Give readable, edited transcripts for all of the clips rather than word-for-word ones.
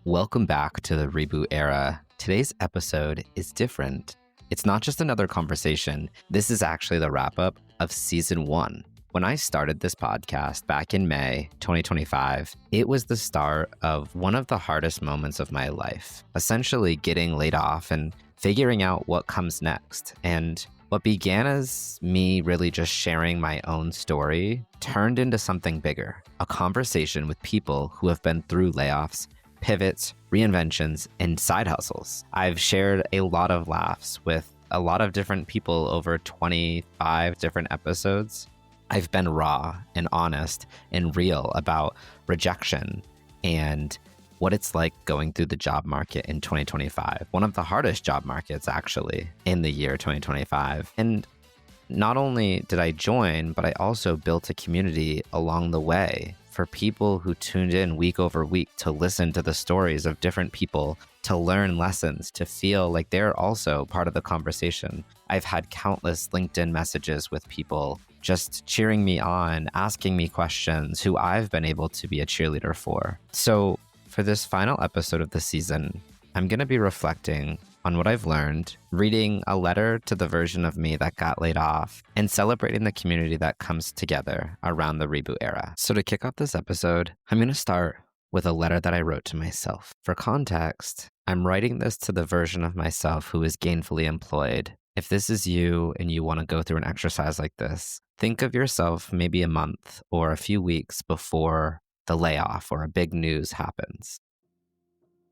Welcome back to the Reboot Era. Today's episode is different. It's not just another conversation. This is actually the wrap-up of Season 1. When I started this podcast back in May 2025, it was the start of one of the hardest moments of my life, essentially getting laid off and figuring out what comes next. And what began as me really just sharing my own story turned into something bigger, a conversation with people who have been through layoffs, pivots, reinventions, and side hustles. I've shared a lot of laughs with a lot of different people over 25 different episodes. I've been raw and honest and real about rejection and what it's like going through the job market in 2025. One of the hardest job markets, actually, in the year 2025. And not only did I join, but I also built a community along the way for people who tuned in week over week to listen to the stories of different people, to learn lessons, to feel like they're also part of the conversation. I've had countless LinkedIn messages with people just cheering me on, asking me questions, who I've been able to be a cheerleader for. So for this final episode of the season, I'm going to be reflecting on what I've learned, reading a letter to the version of me that got laid off, and celebrating the community that comes together around the Reboot Era. So to kick off this episode, I'm going to start with a letter that I wrote to myself. For context, I'm writing this to the version of myself who is gainfully employed. If this is you and you want to go through an exercise like this, think of yourself maybe a month or a few weeks before the layoff or a big news happens.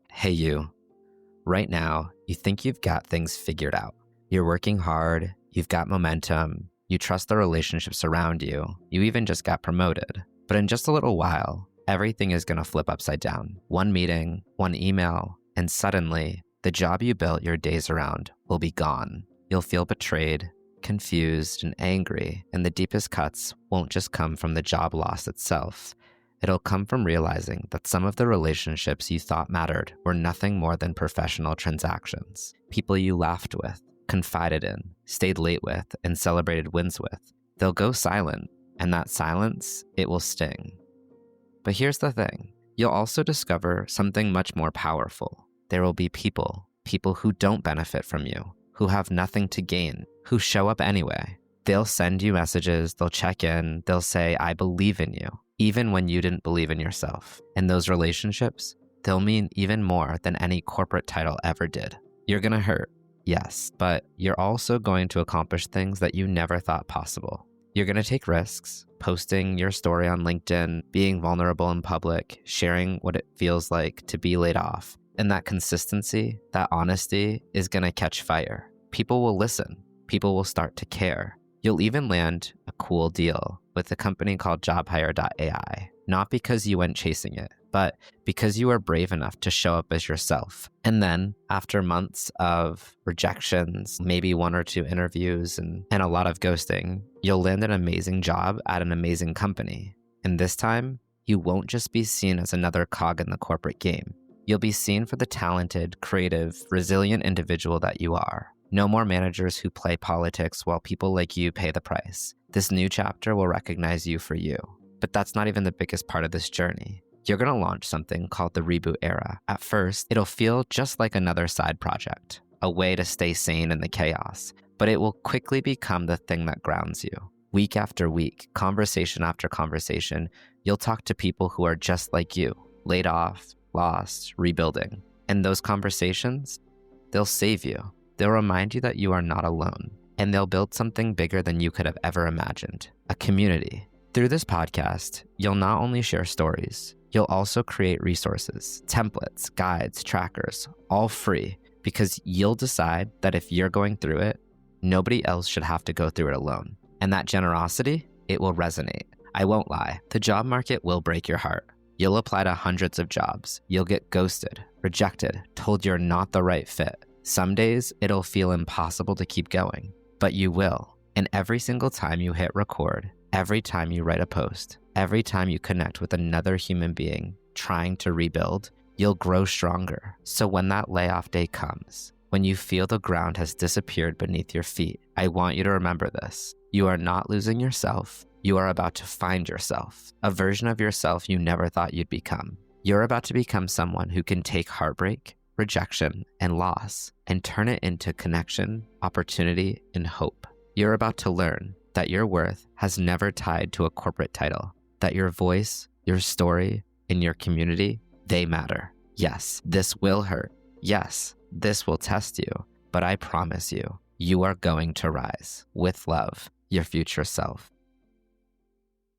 Hey you. Right now, you think you've got things figured out. You're working hard, you've got momentum, you trust the relationships around you, you even just got promoted. But in just a little while, everything is going to flip upside down. One meeting, one email, and suddenly, the job you built your days around will be gone. You'll feel betrayed, confused, and angry, and the deepest cuts won't just come from the job loss itself. It'll come from realizing that some of the relationships you thought mattered were nothing more than professional transactions. People you laughed with, confided in, stayed late with, and celebrated wins with. They'll go silent, and that silence, it will sting. But here's the thing. You'll also discover something much more powerful. There will be people who don't benefit from you, who have nothing to gain, who show up anyway. They'll send you messages, they'll check in, they'll say, I believe in you, even when you didn't believe in yourself. And those relationships, they'll mean even more than any corporate title ever did. You're gonna hurt, yes, but you're also going to accomplish things that you never thought possible. You're gonna take risks, posting your story on LinkedIn, being vulnerable in public, sharing what it feels like to be laid off. And that consistency, that honesty is gonna catch fire. People will listen. People will start to care. You'll even land a cool deal with a company called jobhire.ai, not because you went chasing it, but because you were brave enough to show up as yourself. And then after months of rejections, maybe one or two interviews and a lot of ghosting, you'll land an amazing job at an amazing company. And this time, you won't just be seen as another cog in the corporate game. You'll be seen for the talented, creative, resilient individual that you are. No more managers who play politics while people like you pay the price. This new chapter will recognize you for you. But that's not even the biggest part of this journey. You're going to launch something called the Reboot Era. At first, it'll feel just like another side project, a way to stay sane in the chaos. But it will quickly become the thing that grounds you. Week after week, conversation after conversation, you'll talk to people who are just like you, laid off, lost, rebuilding. And those conversations, they'll save you. They'll remind you that you are not alone, and they'll build something bigger than you could have ever imagined, a community. Through this podcast, you'll not only share stories, you'll also create resources, templates, guides, trackers, all free, because you'll decide that if you're going through it, nobody else should have to go through it alone. And that generosity, it will resonate. I won't lie, the job market will break your heart. You'll apply to hundreds of jobs. You'll get ghosted, rejected, told you're not the right fit. Some days, it'll feel impossible to keep going, but you will. And every single time you hit record, every time you write a post, every time you connect with another human being trying to rebuild, you'll grow stronger. So when that layoff day comes, when you feel the ground has disappeared beneath your feet, I want you to remember this. You are not losing yourself. You are about to find yourself, a version of yourself you never thought you'd become. You're about to become someone who can take heartbreak, rejection, and loss and turn it into connection, opportunity, and hope. You're about to learn that your worth has never tied to a corporate title, that your voice, your story, and your community, they matter. Yes, this will hurt. Yes, this will test you, but I promise you, you are going to rise with love, your future self.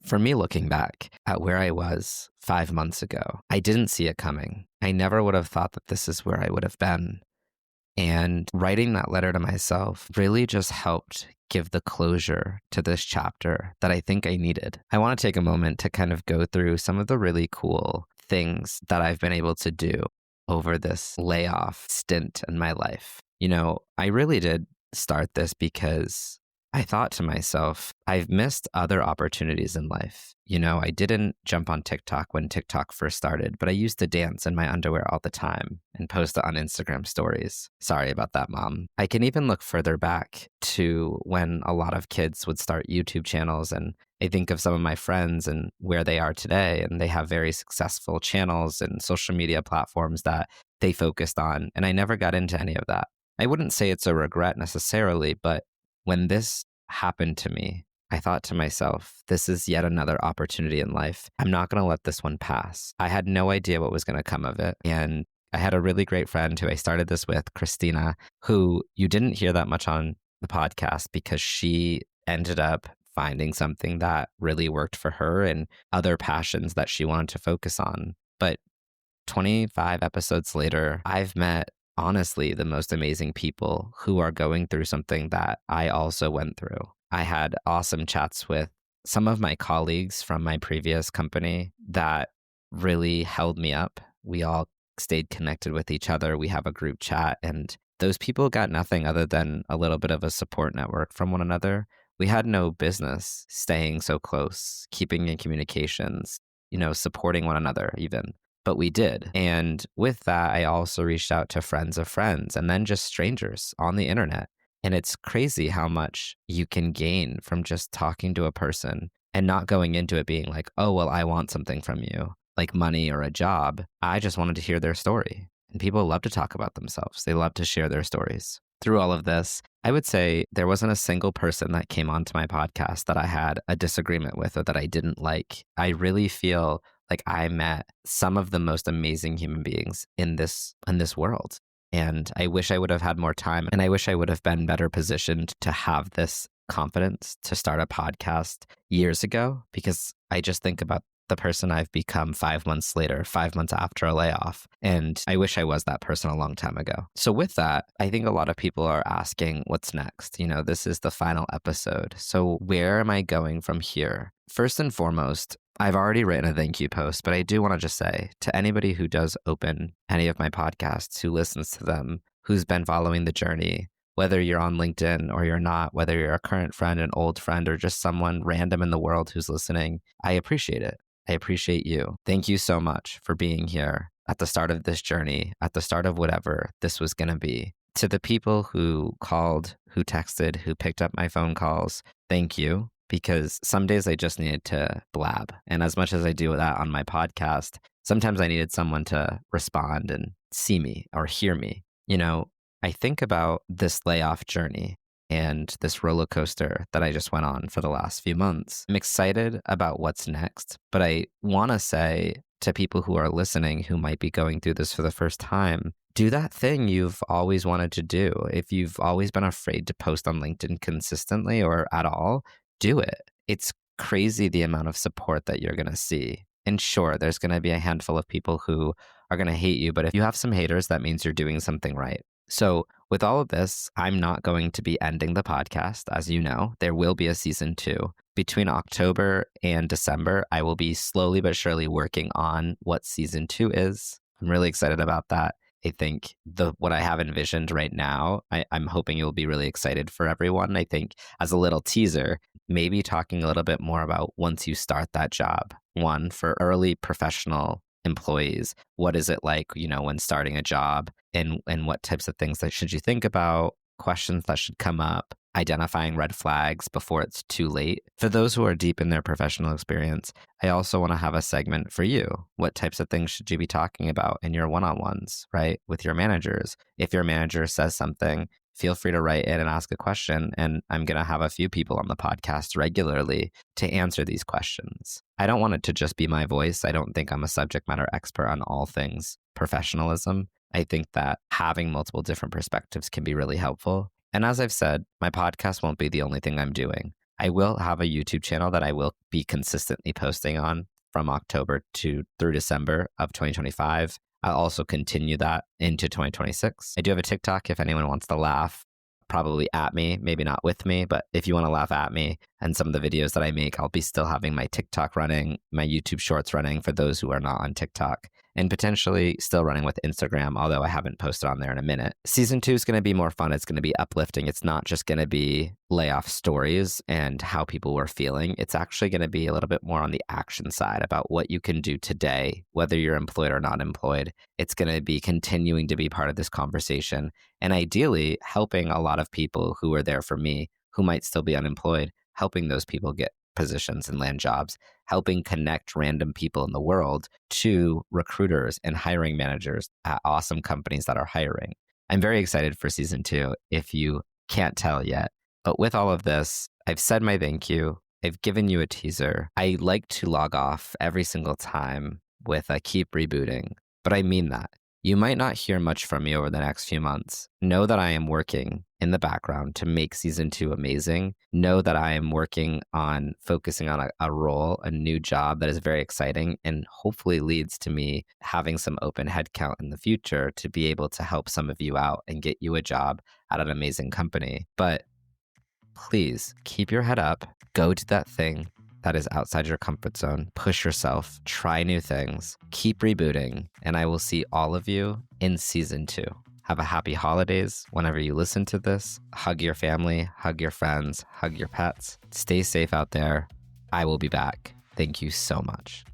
For me, looking back at where I was 5 months ago, I didn't see it coming. I never would have thought that this is where I would have been. And writing that letter to myself really just helped give the closure to this chapter that I think I needed. I want to take a moment to kind of go through some of the really cool things that I've been able to do over this layoff stint in my life. I really did start this because I thought to myself, I've missed other opportunities in life. I didn't jump on TikTok when TikTok first started, but I used to dance in my underwear all the time and post it on Instagram stories. Sorry about that, Mom. I can even look further back to when a lot of kids would start YouTube channels, and I think of some of my friends and where they are today, and they have very successful channels and social media platforms that they focused on, and I never got into any of that. I wouldn't say it's a regret necessarily, but when this happened to me, I thought to myself, this is yet another opportunity in life. I'm not going to let this one pass. I had no idea what was going to come of it. And I had a really great friend who I started this with, Christina, who you didn't hear that much on the podcast because she ended up finding something that really worked for her and other passions that she wanted to focus on. But 25 episodes later, I've met honestly the most amazing people who are going through something that I also went through. I had awesome chats with some of my colleagues from my previous company that really held me up. We all stayed connected with each other. We have a group chat, and those people got nothing other than a little bit of a support network from one another. We had no business staying so close, keeping in communications, supporting one another even. But we did. And with that, I also reached out to friends of friends and then just strangers on the internet. And it's crazy how much you can gain from just talking to a person and not going into it being like, oh, well, I want something from you, like money or a job. I just wanted to hear their story. And people love to talk about themselves. They love to share their stories. Through all of this, I would say there wasn't a single person that came onto my podcast that I had a disagreement with or that I didn't like. I really feel like I met some of the most amazing human beings in this world. And I wish I would have had more time, and I wish I would have been better positioned to have this confidence to start a podcast years ago, because I just think about the person I've become 5 months later, 5 months after a layoff. And I wish I was that person a long time ago. So with that, I think a lot of people are asking, what's next? This is the final episode. So where am I going from here? First and foremost, I've already written a thank you post, but I do want to just say to anybody who does open any of my podcasts, who listens to them, who's been following the journey, whether you're on LinkedIn or you're not, whether you're a current friend, an old friend, or just someone random in the world who's listening, I appreciate it. I appreciate you. Thank you so much for being here at the start of this journey, at the start of whatever this was going to be. To the people who called, who texted, who picked up my phone calls, thank you. Because some days I just needed to blab. And as much as I do that on my podcast, sometimes I needed someone to respond and see me or hear me. I think about this layoff journey and this roller coaster that I just went on for the last few months. I'm excited about what's next, but I want to say to people who are listening who might be going through this for the first time, do that thing you've always wanted to do. If you've always been afraid to post on LinkedIn consistently or at all, do it. It's crazy the amount of support that you're going to see. And sure, there's going to be a handful of people who are going to hate you, but if you have some haters, that means you're doing something right. So with all of this, I'm not going to be ending the podcast. As you know, there will be a season 2. Between October and December, I will be slowly but surely working on what season 2 is. I'm really excited about that. I think what I have envisioned right now, I'm hoping you'll be really excited for everyone. I think as a little teaser, maybe talking a little bit more about once you start that job. One, for early professional employees, what is it like, when starting a job, and what types of things that should you think about, questions that should come up. identifying red flags before it's too late. For those who are deep in their professional experience, I also want to have a segment for you. What types of things should you be talking about in your one-on-ones, right? With your managers. If your manager says something, feel free to write in and ask a question. And I'm going to have a few people on the podcast regularly to answer these questions. I don't want it to just be my voice. I don't think I'm a subject matter expert on all things professionalism. I think that having multiple different perspectives can be really helpful. And as I've said, my podcast won't be the only thing I'm doing. I will have a YouTube channel that I will be consistently posting on from October through December of 2025. I'll also continue that into 2026. I do have a TikTok if anyone wants to laugh, probably at me, maybe not with me, but if you want to laugh at me and some of the videos that I make, I'll be still having my TikTok running, my YouTube shorts running for those who are not on TikTok, and potentially still running with Instagram, although I haven't posted on there in a minute. Season 2 is going to be more fun. It's going to be uplifting. It's not just going to be layoff stories and how people were feeling. It's actually going to be a little bit more on the action side about what you can do today, whether you're employed or not employed. It's going to be continuing to be part of this conversation and ideally helping a lot of people who are there for me, who might still be unemployed, helping those people get positions and land jobs, helping connect random people in the world to recruiters and hiring managers at awesome companies that are hiring. I'm very excited for season 2, if you can't tell yet. But with all of this, I've said my thank you. I've given you a teaser. I like to log off every single time with a keep rebooting, but I mean that. You might not hear much from me over the next few months. Know that I am working in the background to make season 2 amazing. Know that I am working on focusing on a role, a new job that is very exciting and hopefully leads to me having some open headcount in the future to be able to help some of you out and get you a job at an amazing company. But please keep your head up, go do that thing that is outside your comfort zone, push yourself, try new things, keep rebooting, and I will see all of you in season 2. Have a happy holidays whenever you listen to this. Hug your family, hug your friends, hug your pets. Stay safe out there. I will be back. Thank you so much.